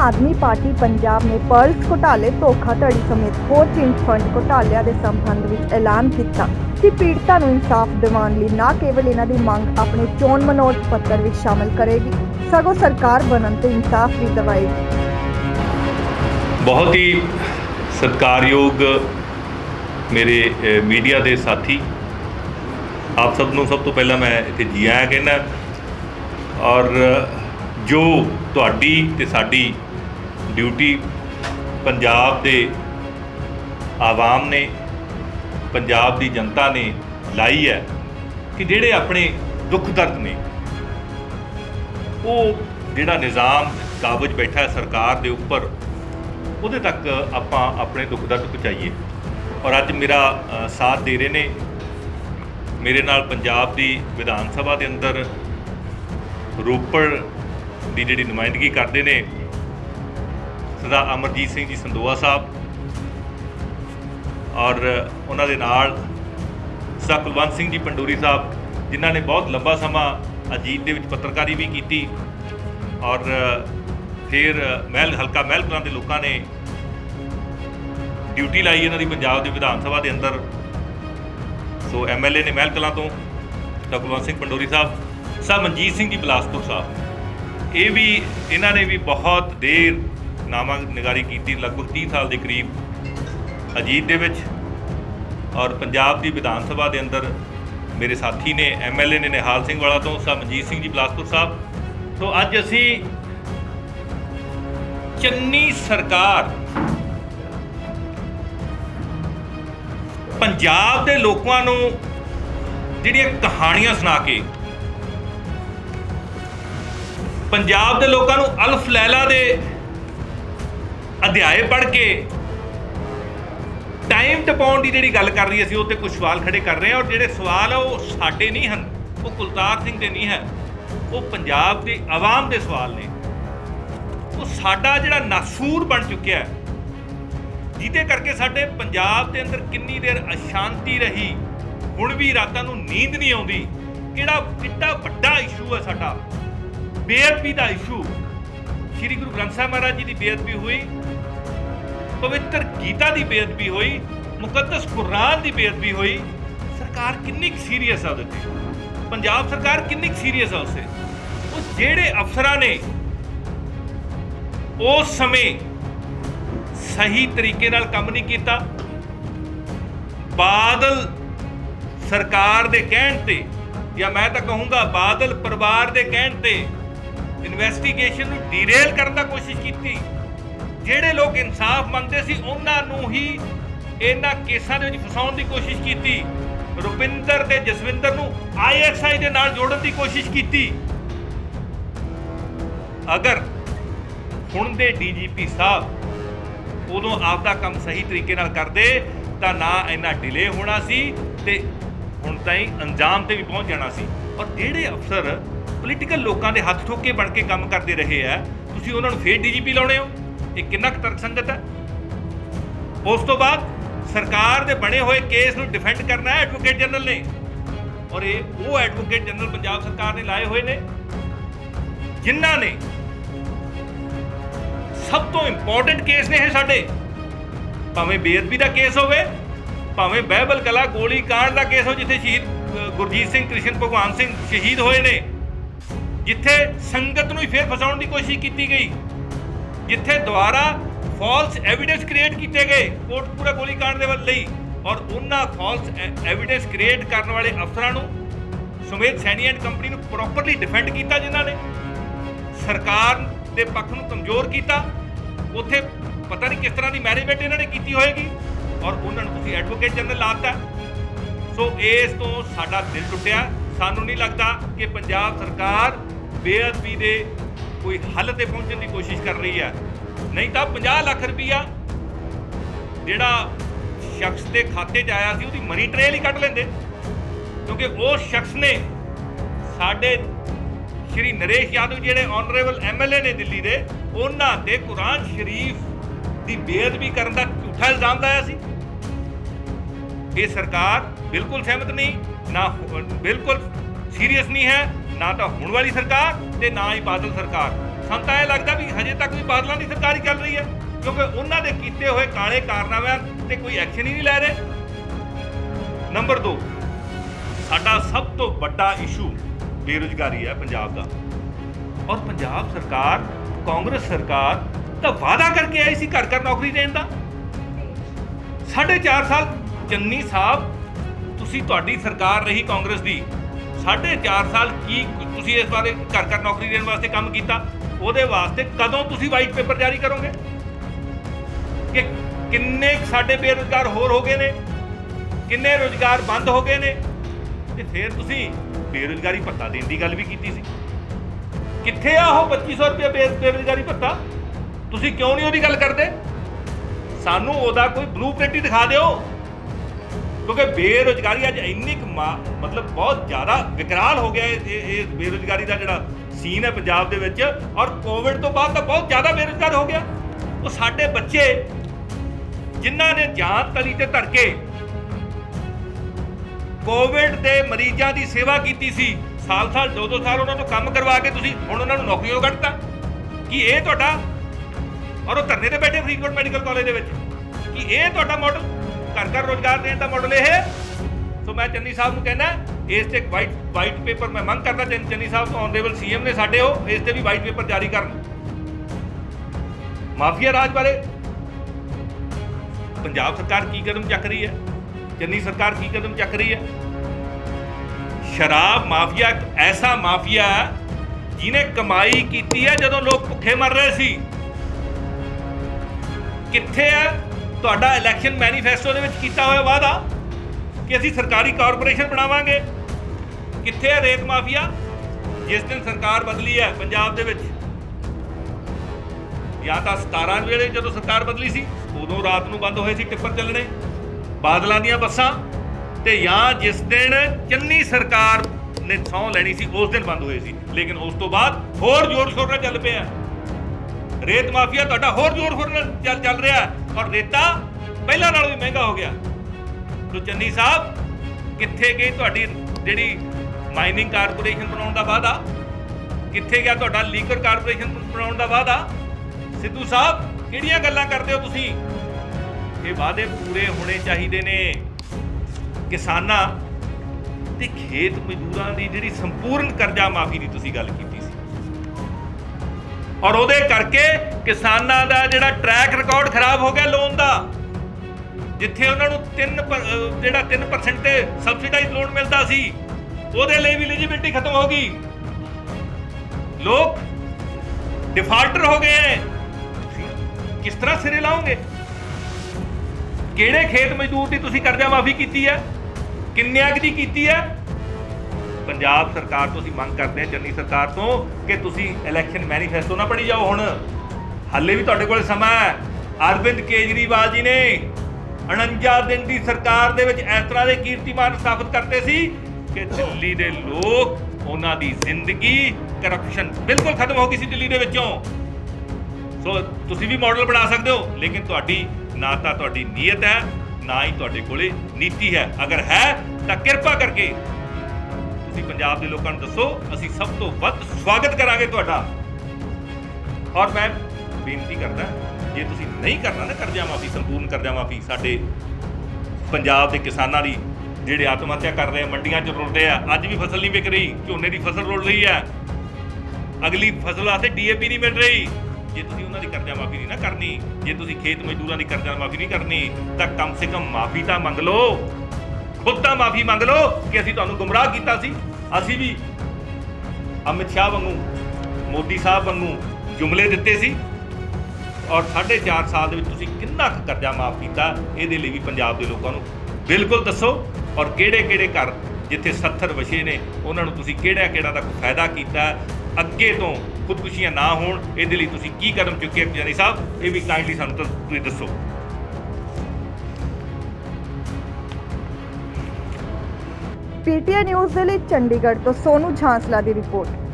आदमी पार्टी पंजाब ने पर्ल्स घोटाले धोखाधड़ी समेत होर चिट फंड घोटालिਆਂ ਦੇ संबंध ਵਿੱਚ ऐलान ਕੀਤਾ कि पीड़िता ਨੂੰ इंसाफ दिवाउਣ ਲਈ ना केवल इन्हां ਦੀ ਮੰਗ ਆਪਣੇ ਚੋਣ ਮਨੋਰਥ ਪੱਤਰ ਵਿੱਚ शामिल करेगी सगों सरकार बनन ਤੇ इंसाफ भी दिवाएगी। बहुत ही सत्कारयोग मेरे मीडिया के साथी, आप सबनों सब तो पहला मैं इत्थे जी आया कहना, और जो तुहाडी ते साडी ड्यूटी पंजाब दे आवाम ने, पंजाब दी जनता ने लाई है कि जिहड़े अपने दुख दर्द ने वो जिहड़ा निज़ाम काबज बैठा है सरकार दे उपर, उहदे तक आपां अपने दुख दर्द पहुँचाइए। और अज मेरा साथ दे रहे ने मेरे नाल पंजाब दी विधान सभा दे अंदर रोपड़ दी जिहड़ी नुमाइंदगी करते हैं सरदार अमरजीत सिंह जी संधोआ साहब, और उन्हां दे नाल सरदार कुलवंत सिंह जी पंडोरी साहब, जिन्हां ने बहुत लंबा समा अजीत दे विच पत्रकारी भी की, और फिर हल्का महल कलां दे लोकां ने ड्यूटी लाई इन्हां दी पंजाब दी विधान सभा के अंदर। सो MLA ने महल कलां तो सरदार कुलवंत सिंह पंडोरी साहब, सरदार मनजीत सिंह जी बिलासपुर साहब, ये भी इन्हां ने भी बहुत देर नामा निगारी की, लगभग 30 साल के करीब अजीत दे विच, और पंजाब की विधान सभा के अंदर मेरे साथी ने MLA ने निहाल सिंह वाला तो सरदार मनजीत सिंह जी बिलासपुर साहब। तो अज असी चन्नी सरकार पंजाब के लोगों नूं जिहड़ियां कहानियां सुना के, पंजाब के लोगों नूं अल्फ लैला दे अध्याय पढ़ के टाइम टपाउण की जिहड़ी गल कर रही है, उसते कुछ सवाल खड़े कर रहे हैं। और जिहड़े सवाल है वो साडे नहीं हैं, वो कुलतार सिंह दे नहीं है, वो पंजाब की आवाम के सवाल ने। वो साडा जिहड़ा नासूर बन चुकिया है, जिहदे करके साडे पंजाब के अंदर किन्नी देर अशांति रही, हुण भी रातां नूं नींद नहीं आउंदी। किड्डा वड्डा इशू है साडा, बेअदबी का इशू। श्री गुरु ग्रंथ साहिब महाराज जी की बेअदबी हुई, पवित्र गीता की बेअदबी हुई, मुकद्दस कुरान की बेअदबी हुई। सरकार किन्नी सीरीयस है उहदे, पंजाब सरकार किन्नी सीरीयस है उससे। उस जेड़े अफसरां ने उस समय सही तरीके नाल काम नहीं किया, बादल सरकार दे कहण ते, या मैं तो कहूँगा बादल परिवार दे कहण ते इन्वेस्टिगेशन नूं डीरेल करने की कोशिश की। ਜਿਹੜੇ लोग इंसाफ मंगते सी उन्हां नूं ही इन्हां केसां दे विच फसाउण दी कोशिश की। रुपिंदर ते जसविंदर नूं ISI दे नाल जोड़न दी कोशिश की। अगर हुण दे DGP साहब उदों आपदा काम सही तरीके नाल करदे तां ना इन्ना डिले होना सी ते हुण ताईं अंजाम ते भी पहुंच जाना सी। और जिहड़े अफसर पोलीटिकल लोकां दे हत्थ ठोके बन के काम करते रहे है, तुसीं उन्हां नूं फिर DGP लाउणे हो, ये कितना तर्कसंगत है। उस तो बाद सरकार के बने हुए केस नूं डिफेंड करना है एडवोकेट जनरल ने, और ये वो एडवोकेट जनरल पंजाब सरकार ने लाए हुए ने जिन्हां ने सब तो इंपॉर्टेंट केस ने साडे, भावें बेअदबी का केस होवे, भावें बहबल कला गोली कांड का केस हो, जिथे शहीद गुरजीत सिंह कृष्ण भगवान सिंह शहीद होए ने, जिथे संगत नूं फिर फसाउण की कोशिश की गई, जिथे द्वारा फॉल्स एविडेंस क्रिएट किए गए कोटपूरा गोलीकांड के लई, और उन्हां फॉल्स एविडेंस क्रिएट करने वाले अफसरां नूं सुमेध सैनी एंड कंपनी नूं प्रॉपरली डिफेंड किया, जिन्हां ने सरकार के पक्ष नूं कमजोर किया। उत्थे पता नहीं किस तरह की मैनेजमेंट इन्हां ने की होएगी, और उन्हां नूं तुसीं एडवोकेट जनरल लाता। सो इस तो साडा दिल टुटिया। सानूं नहीं लगता कि पंजाब सरकार बेअदबी दे कोई हल ते पहुंचने की कोशिश कर रही है, नहीं तो 50 लाख रुपया जिहड़ा शख्स के खाते च आया सी उसकी मनी ट्रेल ही कट लेंदे, क्योंकि उस शख्स ने साडे श्री नरेश यादव जिहड़े ऑनरेबल MLA ने दिल्ली दे, उन्हां ते कुरान शरीफ की बेअदबी करने का झूठा इल्जाम लाया सी। ये सरकार बिल्कुल सहमत नहीं, ना बिल्कुल सीरीयस नहीं है, ना तो हुण वाली सरकार ते ना ही बादल सरकार। ਸਾਨੂੰ ਤਾਂ ਇਹ ਲੱਗਦਾ ਵੀ ਹਜੇ ਤੱਕ ਵੀ ਬਾਦਲਾਂ ਦੀ ਸਰਕਾਰ ਹੀ ਚੱਲ ਰਹੀ ਹੈ, ਕਿਉਂਕਿ ਉਹਨਾਂ ਦੇ ਕੀਤੇ ਹੋਏ ਕਾਲੇ ਕਾਰਨਾਮਿਆਂ ਤੇ ਕੋਈ ਐਕਸ਼ਨ ਹੀ ਨਹੀਂ ਲੈ ਰਹੇ। ਨੰਬਰ 2, ਸਾਡਾ ਸਭ ਤੋਂ ਵੱਡਾ ਇਸ਼ੂ ਬੇਰੁਜ਼ਗਾਰੀ ਹੈ ਪੰਜਾਬ ਦਾ। ਔਰ ਪੰਜਾਬ ਸਰਕਾਰ, ਕਾਂਗਰਸ ਸਰਕਾਰ ਤਾਂ ਵਾਅਦਾ ਕਰਕੇ ਆਈ ਸੀ ਘਰ ਘਰ ਨੌਕਰੀ ਦੇਣ ਦਾ। 4.5 ਸਾਲ ਚੰਨੀ ਸਾਹਿਬ ਤੁਸੀਂ, ਤੁਹਾਡੀ ਸਰਕਾਰ ਰਹੀ ਕਾਂਗਰਸ ਦੀ, 4.5 ਸਾਲ ਕੀ ਤੁਸੀਂ ਇਸ ਬਾਰੇ ਘਰ ਘਰ ਨੌਕਰੀ ਦੇਣ ਵਾਸਤੇ ਕੰਮ ਕੀਤਾ? ਉਹਦੇ ਵਾਸਤੇ ਕਦੋਂ ਤੁਸੀਂ ਵਾਈਟ ਪੇਪਰ ਜਾਰੀ ਕਰੋਗੇ ਕਿ ਕਿੰਨੇ ਸਾਡੇ ਬੇਰੁਜ਼ਗਾਰ ਹੋਰ ਹੋ ਗਏ ਨੇ, ਕਿੰਨੇ ਰੁਜ਼ਗਾਰ ਬੰਦ ਹੋ ਗਏ ਨੇ? ਤੇ ਫਿਰ ਤੁਸੀਂ ਬੇਰੁਜ਼ਗਾਰੀ ਭੱਤਾ ਦੇਣ ਦੀ ਗੱਲ ਵੀ ਕੀਤੀ ਸੀ। ਕਿੱਥੇ ਆ ਉਹ 2500 ਰੁਪਏ ਬੇਰੁਜ਼ਗਾਰੀ ਭੱਤਾ? ਤੁਸੀਂ ਕਿਉਂ ਨਹੀਂ ਉਹਦੀ ਗੱਲ ਕਰਦੇ? ਸਾਨੂੰ ਉਹਦਾ ਕੋਈ ਬਲੂਪ੍ਰਿੰਟ ਹੀ ਦਿਖਾ ਦਿਓ, ਕਿਉਂਕਿ ਬੇਰੁਜ਼ਗਾਰੀ ਅੱਜ ਇੰਨੀ ਮਤਲਬ ਬਹੁਤ ਜ਼ਿਆਦਾ ਵਿਕਰਾਲ ਹੋ ਗਿਆ ਇਹ ਬੇਰੁਜ਼ਗਾਰੀ ਦਾ ਜਿਹੜਾ ਸੀਨ ਹੈ ਪੰਜਾਬ ਦੇ ਵਿੱਚ। ਔਰ ਕੋਵਿਡ ਤੋਂ ਬਾਅਦ ਤਾਂ ਬਹੁਤ ਜ਼ਿਆਦਾ ਬੇਰੁਜ਼ਗਾਰ ਹੋ ਗਿਆ। ਉਹ ਸਾਡੇ ਬੱਚੇ ਜਿਨ੍ਹਾਂ ਨੇ ਜਾਨ ਤਲੀ ਤੇ ਧਰ ਕੇ ਕੋਵਿਡ ਦੇ ਮਰੀਜ਼ਾਂ ਦੀ ਸੇਵਾ ਕੀਤੀ ਸੀ, ਸਾਲ 2-2 ਸਾਲ ਉਹਨਾਂ ਤੋਂ ਕੰਮ ਕਰਵਾ ਕੇ ਤੁਸੀਂ ਹੁਣ ਉਹਨਾਂ ਨੂੰ ਨੌਕਰੀਆਂ ਕੱਢਤਾ। ਕੀ ਇਹ ਤੁਹਾਡਾ, ਔਰ ਉਹ ਧਰਨੇ ਤੇ ਬੈਠੇ ਫਰੀਦਕੋਟ ਮੈਡੀਕਲ ਕਾਲਜ ਦੇ ਵਿੱਚ, ਕੀ ਇਹ ਤੁਹਾਡਾ ਮਾਡਲ ਘਰ ਘਰ ਰੋਜ਼ਗਾਰ ਦੇਣ ਦਾ ਮਾਡਲ ਇਹ? ਸੋ ਮੈਂ ਚੰਨੀ ਸਾਹਿਬ ਨੂੰ ਕਹਿੰਦਾ, ਇਸ ਤੇ ਵਾਈਟ ਪੇਪਰ ਮੈਂ ਮੰਗ ਕਰਦਾ ਚੰਨੀ ਸਾਹਿਬ ਤੋਂ, ਆਨਰੇਬਲ ਸੀਐਮ ਨੇ ਸਾਡੇ, ਉਹ ਇਸ ਤੇ ਵੀ ਵਾਈਟ ਪੇਪਰ ਜਾਰੀ ਕਰਨ। ਮਾਫੀਆ ਰਾਜ ਬਾਰੇ ਪੰਜਾਬ ਸਰਕਾਰ ਕੀ ਕਦਮ ਚੱਕ ਰਹੀ ਹੈ, ਚੰਨੀ ਸਰਕਾਰ ਕੀ ਕਦਮ ਚੱਕ ਰਹੀ ਹੈ? ਸ਼ਰਾਬ ਮਾਫੀਆ ਇੱਕ ਐਸਾ ਮਾਫੀਆ ਜਿਹਨੇ ਕਮਾਈ ਕੀਤੀ ਹੈ ਜਦੋਂ ਲੋਕ ਭੁੱਖੇ ਮਰ ਰਹੇ ਸੀ। ਕਿੱਥੇ ਹੈ ਤੁਹਾਡਾ ਇਲੈਕਸ਼ਨ ਮੈਨੀਫੈਸਟੋ ਦੇ ਵਿੱਚ ਕੀਤਾ ਹੋਇਆ ਵਾਅਦਾ ਕਿ ਅਸੀਂ ਸਰਕਾਰੀ ਕਾਰਪੋਰੇਸ਼ਨ ਬਣਾਵਾਂਗੇ? ਕਿੱਥੇ ਹੈ ਰੇਤ ਮਾਫੀਆ? ਜਿਸ ਦਿਨ ਸਰਕਾਰ ਬਦਲੀ ਹੈ ਪੰਜਾਬ ਦੇ ਵਿੱਚ, ਜਾਂ ਤਾਂ 17 ਵੇਲੇ ਜਦੋਂ ਸਰਕਾਰ ਬਦਲੀ ਸੀ ਉਦੋਂ ਰਾਤ ਨੂੰ ਬੰਦ ਹੋਏ ਸੀ ਟਿੱਪਰ ਚੱਲਣੇ ਬਾਦਲਾਂ ਦੀਆਂ ਬੱਸਾਂ, ਤੇ ਜਾਂ ਜਿਸ ਦਿਨ ਚੰਨੀ ਸਰਕਾਰ ਨੇ ਸਹੁੰ ਲੈਣੀ ਸੀ ਉਸ ਦਿਨ ਬੰਦ ਹੋਏ ਸੀ। ਲੇਕਿਨ ਉਸ ਤੋਂ ਬਾਅਦ ਹੋਰ ਜ਼ੋਰ ਸ਼ੋਰ ਨਾਲ ਚੱਲ ਪਿਆ ਰੇਤ ਮਾਫੀਆ, ਤੁਹਾਡਾ ਹੋਰ ਜ਼ੋਰ ਸ਼ੋਰ ਨਾਲ ਚੱਲ ਰਿਹਾ, ਔਰ ਰੇਤਾ ਪਹਿਲਾਂ ਨਾਲੋਂ ਵੀ ਮਹਿੰਗਾ ਹੋ ਗਿਆ। ਸੋ ਚੰਨੀ ਸਾਹਿਬ, ਕਿੱਥੇ ਗਈ ਤੁਹਾਡੀ ਜਿਹੜੀ ਮਾਈਨਿੰਗ ਕਾਰਪੋਰੇਸ਼ਨ ਬਣਾਉਣ ਦਾ ਵਾਅਦਾ? ਕਿੱਥੇ ਗਿਆ ਤੁਹਾਡਾ ਲੀਕਰ ਕਾਰਪੋਰੇਸ਼ਨ ਬਣਾਉਣ ਦਾ ਵਾਅਦਾ? ਸਿੱਧੂ ਸਾਹਿਬ, ਕਿਹੜੀਆਂ ਗੱਲਾਂ ਕਰਦੇ ਹੋ ਤੁਸੀਂ? ਇਹ ਵਾਅਦੇ ਪੂਰੇ ਹੋਣੇ ਚਾਹੀਦੇ ਨੇ। ਕਿਸਾਨਾਂ ਤੇ ਖੇਤ ਮਜ਼ਦੂਰਾਂ ਦੀ ਜਿਹੜੀ ਸੰਪੂਰਨ ਕਰਜ਼ਾ ਮਾਫੀ ਦੀ ਤੁਸੀਂ ਗੱਲ ਕੀਤੀ ਸੀ, ਔਰ ਉਹਦੇ ਕਰਕੇ ਕਿਸਾਨਾਂ ਦਾ ਜਿਹੜਾ ਟਰੈਕ ਰਿਕਾਰਡ ਖਰਾਬ ਹੋ ਗਿਆ ਲੋਨ ਦਾ। ਜਿੱਥੇ ਉਹਨਾਂ ਨੂੰ 3% ਤੇ ਸਬਸਿਡਾਈਜ਼ ਲੋਨ ਮਿਲਦਾ ਸੀ, ਉਹਦੇ ਲਈ ਵੀ ਐਲੀਜੀਬਿਲਟੀ ਖਤਮ ਹੋ ਗਈ। ਲੋਕ ਡਿਫਾਲਟਰ ਹੋ ਗਏ। ਕਿਸ ਤਰ੍ਹਾਂ ਸਿਰੇ ਲਾਓਗੇ? ਕਿਹੜੇ ਖੇਤ ਮਜ਼ਦੂਰ ਦੀ ਤੁਸੀਂ ਕਰਜ਼ਾ ਮਾਫੀ ਕੀਤੀ ਹੈ? ਕਿੰਨਿਆਂ ਦੀ ਕੀਤੀ ਹੈ? ਪੰਜਾਬ ਸਰਕਾਰ ਤੋਂ ਅਸੀਂ ਮੰਗ ਕਰਦੇ ਹਾਂ, ਚੰਨੀ ਸਰਕਾਰ ਤੋਂ, ਕਿ ਤੁਸੀਂ ਇਲੈਕਸ਼ਨ ਮੈਨੀਫੈਸਟੋ ਨਾ ਪੜ੍ਹੀ ਜਾਓ। ਹੁਣ ਹਾਲੇ ਵੀ ਤੁਹਾਡੇ ਕੋਲ ਸਮਾਂ ਹੈ। ਅਰਵਿੰਦ ਕੇਜਰੀਵਾਲ ਜੀ ਨੇ 49 ਦਿਨ ਦੀ ਸਰਕਾਰ ਦੇ ਵਿੱਚ ਇਸ ਤਰ੍ਹਾਂ ਦੇ ਕੀਰਤੀਮਾਨ ਸਥਾਪਿਤ ਕਰਤੇ ਸੀ ਕਿ ਦਿੱਲੀ ਦੇ ਲੋਕ, ਉਹਨਾਂ ਦੀ ਜ਼ਿੰਦਗੀ, ਕਰਪਸ਼ਨ ਬਿਲਕੁਲ ਖਤਮ ਹੋ ਗਈ ਸੀ ਦਿੱਲੀ ਦੇ ਵਿੱਚੋਂ। ਸੋ ਤੁਸੀਂ ਵੀ ਮਾਡਲ ਬਣਾ ਸਕਦੇ ਹੋ, ਲੇਕਿਨ ਤੁਹਾਡੀ ਨਾ ਤਾਂ ਤੁਹਾਡੀ ਨੀਅਤ ਹੈ, ਨਾ ਹੀ ਤੁਹਾਡੇ ਕੋਲੇ ਨੀਤੀ ਹੈ। ਅਗਰ ਹੈ ਤਾਂ ਕਿਰਪਾ ਕਰਕੇ ਤੁਸੀਂ ਪੰਜਾਬ ਦੇ ਲੋਕਾਂ ਨੂੰ ਦੱਸੋ, ਅਸੀਂ ਸਭ ਤੋਂ ਵੱਧ ਸਵਾਗਤ ਕਰਾਂਗੇ ਤੁਹਾਡਾ। ਔਰ ਮੈਂ ਬੇਨਤੀ ਕਰਦਾ, ਜੇ ਤੁਸੀਂ ਨਹੀਂ ਕਰਨਾ ਨਾ ਕਰਜ਼ਾ ਮਾਫੀ, ਸੰਪੂਰਨ ਕਰਜ਼ਾ ਮਾਫੀ, ਸਾਡੇ ਪੰਜਾਬ ਦੇ ਕਿਸਾਨਾਂ ਦੀ ਜਿਹੜੇ ਆਤਮ ਹੱਤਿਆ ਕਰ ਰਹੇ ਆ, ਮੰਡੀਆਂ 'ਚ ਰੁਲ ਰਹੇ ਆ, ਅੱਜ ਵੀ ਫਸਲ ਨਹੀਂ ਵਿਕ ਰਹੀ, ਝੋਨੇ ਦੀ ਫਸਲ ਰੁਲ ਰਹੀ ਹੈ, ਅਗਲੀ ਫਸਲ ਵਾਸਤੇ DAP ਨਹੀਂ ਮਿਲ ਰਹੀ। ਜੇ ਤੁਸੀਂ ਉਹਨਾਂ ਦੀ ਕਰਜ਼ਾ ਮਾਫੀ ਨਹੀਂ ਨਾ ਕਰਨੀ, ਜੇ ਤੁਸੀਂ ਖੇਤ ਮਜ਼ਦੂਰਾਂ ਦੀ ਕਰਜ਼ਾ ਮਾਫੀ ਨਹੀਂ ਕਰਨੀ, ਤਾਂ ਕਮ ਸੇ ਕਮ ਮਾਫੀ ਤਾਂ ਮੰਗ ਲਓ, ਖੁਦ ਤਾਂ ਮਾਫੀ ਮੰਗ ਲਓ ਕਿ ਅਸੀਂ ਤੁਹਾਨੂੰ ਗੁੰਮਰਾਹ ਕੀਤਾ ਸੀ। ਅਸੀਂ ਵੀ ਅਮਿਤ ਸ਼ਾਹ ਵਾਂਗੂ, ਮੋਦੀ ਸਾਹਿਬ ਵਾਂਗੂ ਜੁਮਲੇ ਦਿੱਤੇ ਸੀ, ਔਰ 4.5 ਸਾਲ ਦੇ ਵਿੱਚ ਤੁਸੀਂ ਕਿੰਨਾ ਕੁ ਕਰਜ਼ਾ ਮਾਫ ਕੀਤਾ, ਇਹਦੇ ਲਈ ਵੀ ਪੰਜਾਬ ਦੇ ਲੋਕਾਂ ਨੂੰ ਬਿਲਕੁਲ ਦੱਸੋ। ਔਰ ਕਿਹੜੇ ਘਰ ਜਿੱਥੇ 70 ਵਛੇ ਨੇ, ਉਹਨਾਂ ਨੂੰ ਤੁਸੀਂ ਕਿਹੜਾ ਦਾ ਫਾਇਦਾ ਕੀਤਾ। ਅੱਗੇ ਤੋਂ ਖੁਦਕੁਸ਼ੀਆਂ ਨਾ ਹੋਣ, ਇਹਦੇ ਲਈ ਤੁਸੀਂ ਕੀ ਕਦਮ ਚੁੱਕੇ ਚੰਨੀ ਸਾਹਿਬ, ਇਹ ਵੀ ਕਾਈਂਡਲੀ ਸਾਨੂੰ ਤੁਸੀਂ ਦੱਸੋ। PTI ਨਿਊਜ਼ ਦੇ ਲਈ ਚੰਡੀਗੜ੍ਹ ਤੋਂ ਸੋਨੂ ਝਾਂਸਲਾ ਦੀ ਰਿਪੋਰਟ।